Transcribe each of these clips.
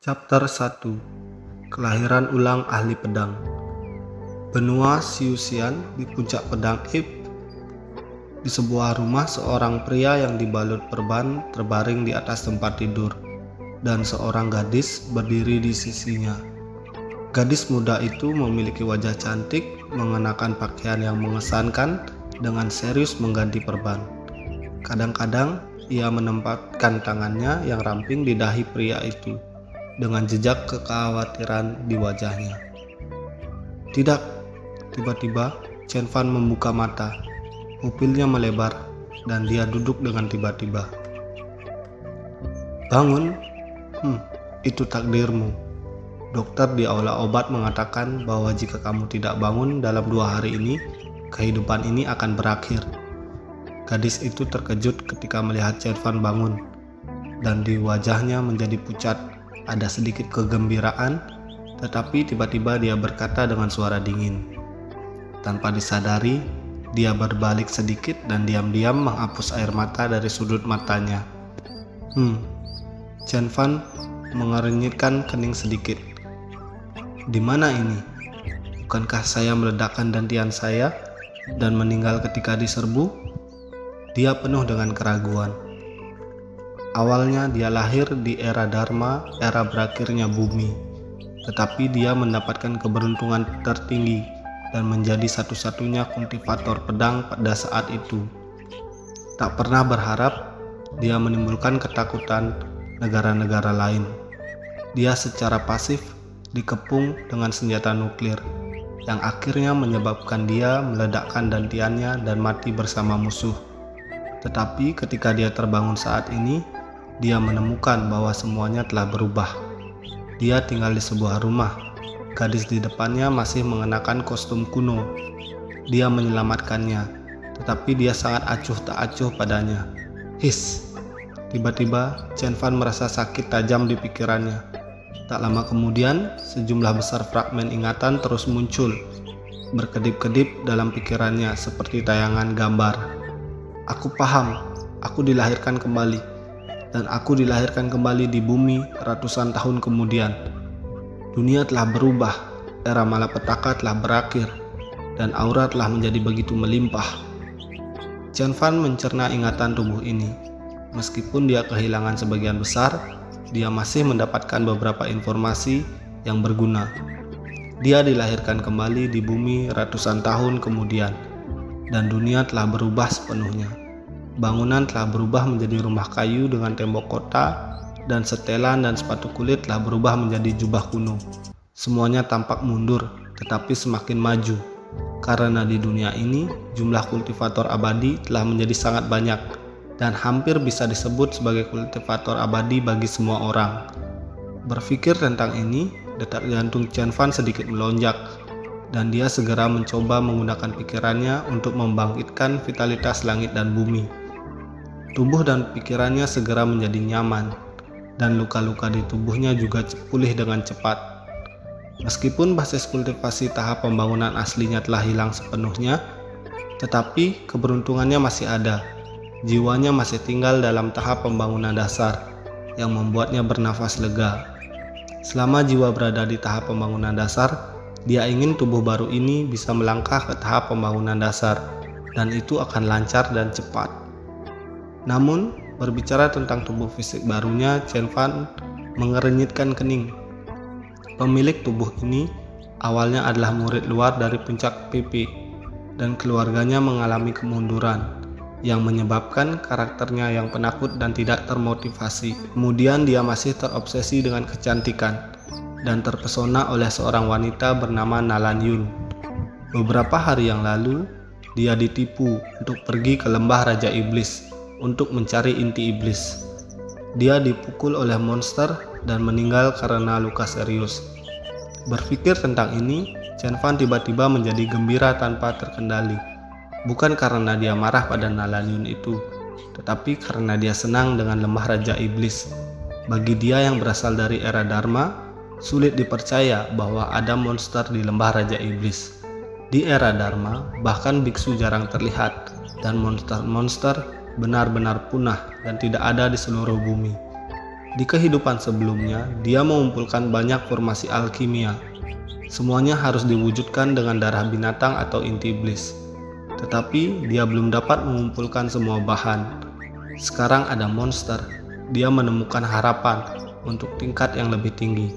Chapter 1. Kelahiran ulang ahli pedang. Benua Siusian di puncak pedang Ib. Di sebuah rumah, seorang pria yang dibalut perban terbaring di atas tempat tidur, dan seorang gadis berdiri di sisinya. Gadis muda itu memiliki wajah cantik, mengenakan pakaian yang mengesankan, dengan serius mengganti perban. Kadang-kadang ia menempatkan tangannya yang ramping di dahi pria itu, dengan jejak kekhawatiran di wajahnya. Tidak, tiba-tiba Chen Fan membuka mata, pupilnya melebar, dan dia duduk dengan tiba-tiba. Bangun, itu takdirmu. Dokter di aula obat mengatakan bahwa jika kamu tidak bangun dalam 2 hari ini, kehidupan ini akan berakhir. Gadis itu terkejut ketika melihat Chen Fan bangun, dan di wajahnya menjadi pucat. Ada sedikit kegembiraan, tetapi tiba-tiba dia berkata dengan suara dingin. Tanpa disadari, dia berbalik sedikit dan diam-diam menghapus air mata dari sudut matanya. Chen Fan mengernyitkan kening sedikit. Di mana ini? Bukankah saya meledakkan dantian saya dan meninggal ketika diserbu? Dia penuh dengan keraguan. Awalnya dia lahir di era Dharma, era berakhirnya bumi. Tetapi dia mendapatkan keberuntungan tertinggi dan menjadi satu-satunya kultivator pedang pada saat itu. Tak pernah berharap dia menimbulkan ketakutan negara-negara lain. Dia secara pasif dikepung dengan senjata nuklir, yang akhirnya menyebabkan dia meledakkan dantiannya dan mati bersama musuh. Tetapi ketika dia terbangun saat ini, dia menemukan bahwa semuanya telah berubah. Dia tinggal di sebuah rumah. Gadis di depannya masih mengenakan kostum kuno. Dia menyelamatkannya, tetapi dia sangat acuh tak acuh padanya. His! Tiba-tiba Chen Fan merasa sakit tajam di pikirannya. Tak lama kemudian, sejumlah besar fragmen ingatan terus muncul, berkedip-kedip dalam pikirannya seperti tayangan gambar. Aku paham, aku dilahirkan kembali. Dan aku dilahirkan kembali di bumi ratusan tahun kemudian. Dunia telah berubah, era malapetaka telah berakhir, dan aura telah menjadi begitu melimpah. Chen Fan mencerna ingatan tubuh ini. Meskipun dia kehilangan sebagian besar, dia masih mendapatkan beberapa informasi yang berguna. Dia dilahirkan kembali di bumi ratusan tahun kemudian, dan dunia telah berubah sepenuhnya. Bangunan telah berubah menjadi rumah kayu dengan tembok kota, dan setelan dan sepatu kulit telah berubah menjadi jubah kuno. Semuanya tampak mundur, tetapi semakin maju. Karena di dunia ini, jumlah kultivator abadi telah menjadi sangat banyak, dan hampir bisa disebut sebagai kultivator abadi bagi semua orang. Berpikir tentang ini, detak jantung Chen Fan sedikit melonjak, dan dia segera mencoba menggunakan pikirannya untuk membangkitkan vitalitas langit dan bumi. Tubuh dan pikirannya segera menjadi nyaman, dan luka-luka di tubuhnya juga pulih dengan cepat. Meskipun basis kultivasi tahap pembangunan aslinya telah hilang sepenuhnya, tetapi keberuntungannya masih ada. Jiwanya masih tinggal dalam tahap pembangunan dasar, yang membuatnya bernafas lega. Selama jiwa berada di tahap pembangunan dasar, dia ingin tubuh baru ini bisa melangkah ke tahap pembangunan dasar, dan itu akan lancar dan cepat. Namun, berbicara tentang tubuh fisik barunya, Chen Fan mengernyitkan kening. Pemilik tubuh ini awalnya adalah murid luar dari puncak PP, dan keluarganya mengalami kemunduran, yang menyebabkan karakternya yang penakut dan tidak termotivasi. Kemudian dia masih terobsesi dengan kecantikan, dan terpesona oleh seorang wanita bernama Nalan Yun. Beberapa hari yang lalu, dia ditipu untuk pergi ke lembah Raja Iblis untuk mencari inti iblis. Dia dipukul oleh monster dan meninggal karena luka serius. Berpikir tentang ini, Chen Fan tiba-tiba menjadi gembira tanpa terkendali. Bukan karena dia marah pada Nalan Yun itu, tetapi karena dia senang dengan lembah Raja Iblis. Bagi dia yang berasal dari era Dharma, sulit dipercaya bahwa ada monster di lembah Raja Iblis. Di era Dharma, bahkan biksu jarang terlihat, dan monster-monster benar-benar punah dan tidak ada di seluruh bumi. Di kehidupan sebelumnya, dia mengumpulkan banyak formasi alkimia. Semuanya harus diwujudkan dengan darah binatang atau inti iblis. Tetapi dia belum dapat mengumpulkan semua bahan. Sekarang ada monster. Dia menemukan harapan untuk tingkat yang lebih tinggi.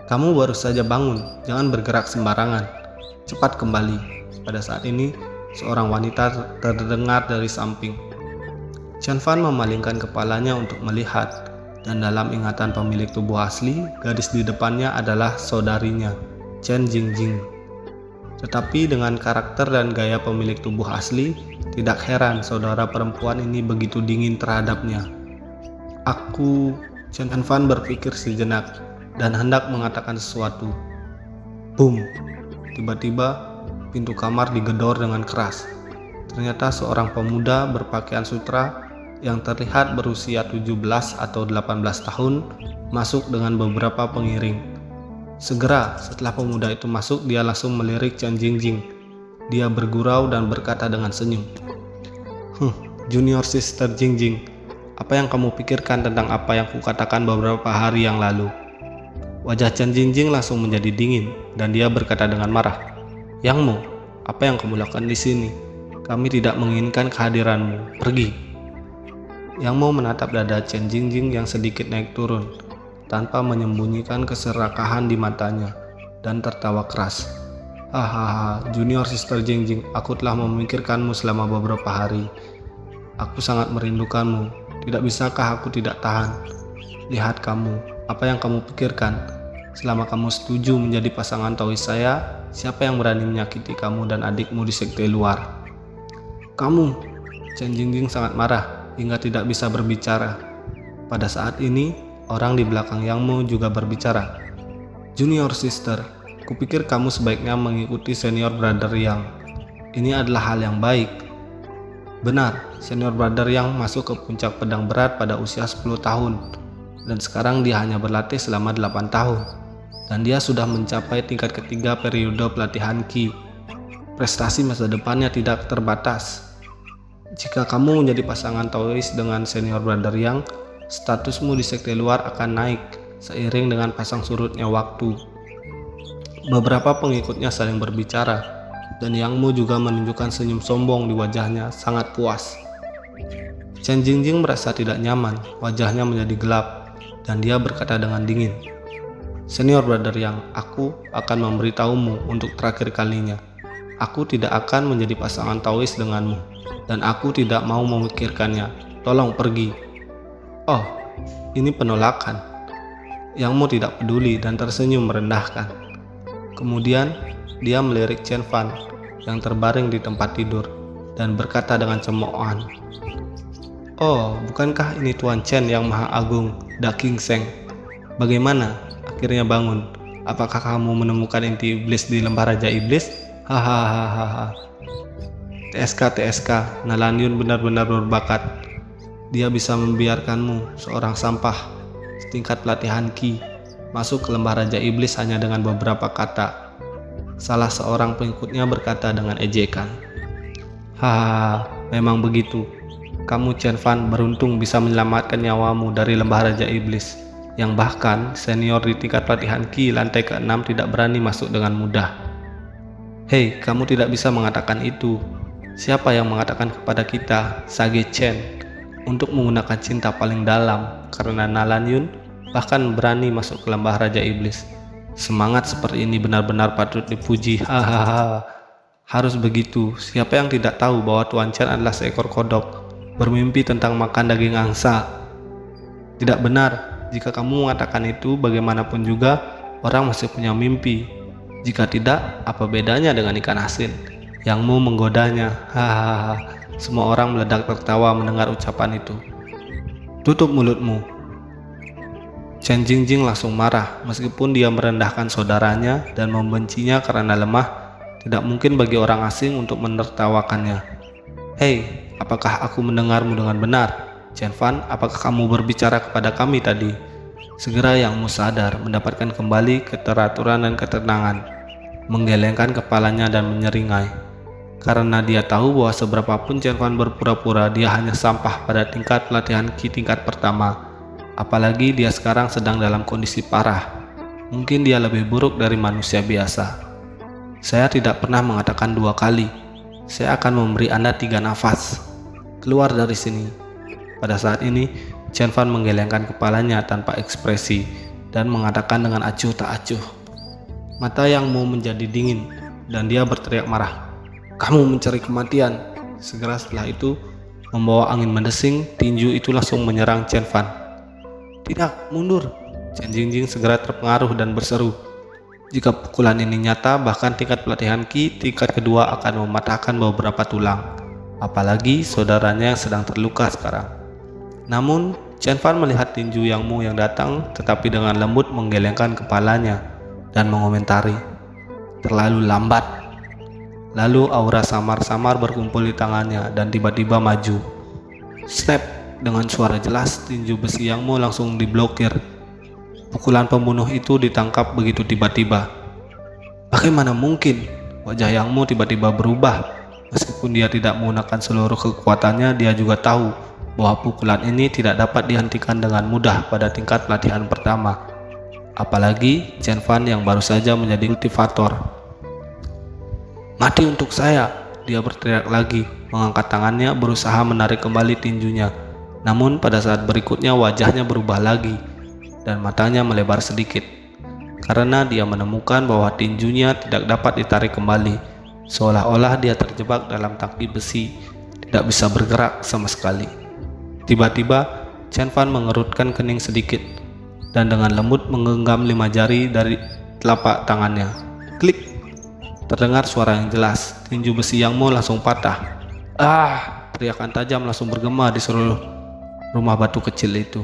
Kamu baru saja bangun, jangan bergerak sembarangan. Cepat kembali. Pada saat ini, seorang wanita terdengar dari samping. Chen Fan memalingkan kepalanya untuk melihat. Dan dalam ingatan pemilik tubuh asli, gadis di depannya adalah saudarinya, Chen Jingjing. Tetapi dengan karakter dan gaya pemilik tubuh asli, tidak heran saudara perempuan ini begitu dingin terhadapnya. Chen Fan berpikir sejenak dan hendak mengatakan sesuatu. Boom! Tiba-tiba pintu kamar digedor dengan keras. Ternyata seorang pemuda berpakaian sutra yang terlihat berusia 17 atau 18 tahun masuk dengan beberapa pengiring. Segera setelah pemuda itu masuk, dia langsung melirik Chen Jingjing. Dia bergurau dan berkata dengan senyum, Junior Sister Jingjing, apa yang kamu pikirkan tentang apa yang kukatakan beberapa hari yang lalu? Wajah Chen Jingjing langsung menjadi dingin dan dia berkata dengan marah, Yang Mo, apa yang kamu lakukan di sini? Kami tidak menginginkan kehadiranmu, pergi. Yang Mo menatap dada Chen Jingjing yang sedikit naik turun, tanpa menyembunyikan keserakahan di matanya, dan tertawa keras. Hahaha, Junior Sister Jingjing, aku telah memikirkanmu selama beberapa hari. Aku sangat merindukanmu, tidak bisakah aku tidak tahan? Lihat kamu, apa yang kamu pikirkan? Selama kamu setuju menjadi pasangan Taois saya, siapa yang berani menyakiti kamu dan adikmu di sekte luar? Kamu, Chen Jingjing sangat marah hingga tidak bisa berbicara. Pada saat ini, orang di belakang Yang Mo juga berbicara. Junior Sister, kupikir kamu sebaiknya mengikuti Senior Brother Yang. Ini adalah hal yang baik. Benar, Senior Brother Yang masuk ke puncak pedang berat pada usia 10 tahun. Dan sekarang dia hanya berlatih selama 8 tahun. Dan dia sudah mencapai tingkat ketiga periode pelatihan Qi. Prestasi masa depannya tidak terbatas. Jika kamu menjadi pasangan Taois dengan Senior Brother Yang, statusmu di sekte luar akan naik seiring dengan pasang surutnya waktu. Beberapa pengikutnya saling berbicara, dan Yang Mo juga menunjukkan senyum sombong di wajahnya, sangat puas. Chen Jingjing merasa tidak nyaman, wajahnya menjadi gelap, dan dia berkata dengan dingin, Senior Brother Yang, aku akan memberitahumu untuk terakhir kalinya. Aku tidak akan menjadi pasangan Taois denganmu. Dan aku tidak mau memikirkannya. Tolong pergi. Oh, ini penolakan. Yang Mo tidak peduli dan tersenyum merendahkan. Kemudian, dia melirik Chen Fan yang terbaring di tempat tidur dan berkata dengan cemoohan, Oh, bukankah ini Tuan Chen yang Maha Agung, Da King Seng? Bagaimana? Akhirnya bangun. Apakah kamu menemukan inti iblis di lembah Raja Iblis? Hahaha. TSK, Nalanyun benar-benar berbakat. Dia bisa membiarkanmu, seorang sampah, setingkat pelatihan Qi, masuk ke lembah Raja Iblis hanya dengan beberapa kata. Salah seorang pengikutnya berkata dengan ejekan. Hahaha, memang begitu. Kamu Chen Fan beruntung bisa menyelamatkan nyawamu dari lembah Raja Iblis, yang bahkan senior di tingkat pelatihan Qi lantai ke-6 tidak berani masuk dengan mudah. Hei, kamu tidak bisa mengatakan itu. Siapa yang mengatakan kepada kita, Sage Chen, untuk menggunakan cinta paling dalam karena Nalanyun bahkan berani masuk ke lembah Raja Iblis? Semangat seperti ini benar-benar patut dipuji. Hahaha. Harus begitu. Siapa yang tidak tahu bahwa Tuan Chen adalah seekor kodok, bermimpi tentang makan daging angsa? Tidak benar. Jika kamu mengatakan itu, bagaimanapun juga orang masih punya mimpi. Jika tidak, apa bedanya dengan ikan asin? Yang Mo menggodanya. Hahaha. Semua orang meledak tertawa mendengar ucapan itu. Tutup mulutmu. Chen Jingjing langsung marah. Meskipun dia merendahkan saudaranya dan membencinya karena lemah, tidak mungkin bagi orang asing untuk menertawakannya. Hei, apakah aku mendengarmu dengan benar? Chen Fan, apakah kamu berbicara kepada kami tadi? Segera Yang Mo sadar, mendapatkan kembali keteraturan dan ketenangan, menggelengkan kepalanya dan menyeringai. Karena dia tahu bahwa seberapapun Chen Fan berpura-pura, dia hanya sampah pada tingkat pelatihan Qi tingkat pertama. Apalagi dia sekarang sedang dalam kondisi parah. Mungkin dia lebih buruk dari manusia biasa. Saya tidak pernah mengatakan 2 kali. Saya akan memberi Anda 3 nafas. Keluar dari sini. Pada saat ini, Chen Fan menggelengkan kepalanya tanpa ekspresi dan mengatakan dengan acuh tak acuh. Mata Yang Mu menjadi dingin dan dia berteriak marah. Kamu mencari kematian. Segera setelah itu, membawa angin mendesing, tinju itu langsung menyerang Chen Fan. Tidak, mundur. Chen Jingjing segera terpengaruh dan berseru. Jika pukulan ini nyata, bahkan tingkat pelatihan Qi tingkat kedua akan mematahkan beberapa tulang. Apalagi saudaranya yang sedang terluka sekarang. Namun, Chen Fan melihat tinju Yang Mu yang datang, tetapi dengan lembut menggelengkan kepalanya dan mengomentari. Terlalu lambat. Lalu aura samar-samar berkumpul di tangannya dan tiba-tiba maju. Snap! Dengan suara jelas, tinju besi Yang Mu langsung diblokir. Pukulan pembunuh itu ditangkap begitu tiba-tiba. Bagaimana mungkin? Wajah Yang Mu tiba-tiba berubah. Meskipun dia tidak menggunakan seluruh kekuatannya, dia juga tahu bahwa pukulan ini tidak dapat dihentikan dengan mudah pada tingkat pelatihan pertama. Apalagi Chen Fan yang baru saja menjadi kultivator. Mati untuk saya! Dia berteriak lagi, mengangkat tangannya berusaha menarik kembali tinjunya. Namun pada saat berikutnya wajahnya berubah lagi dan matanya melebar sedikit karena dia menemukan bahwa tinjunya tidak dapat ditarik kembali, seolah-olah dia terjebak dalam tangki besi, tidak bisa bergerak sama sekali. Tiba-tiba Chen Fan mengerutkan kening sedikit dan dengan lembut menggenggam 5 jari dari telapak tangannya. Klik! Terdengar suara yang jelas. Tinju besi Yang Mu langsung patah. Teriakan tajam langsung bergema di seluruh rumah batu kecil itu.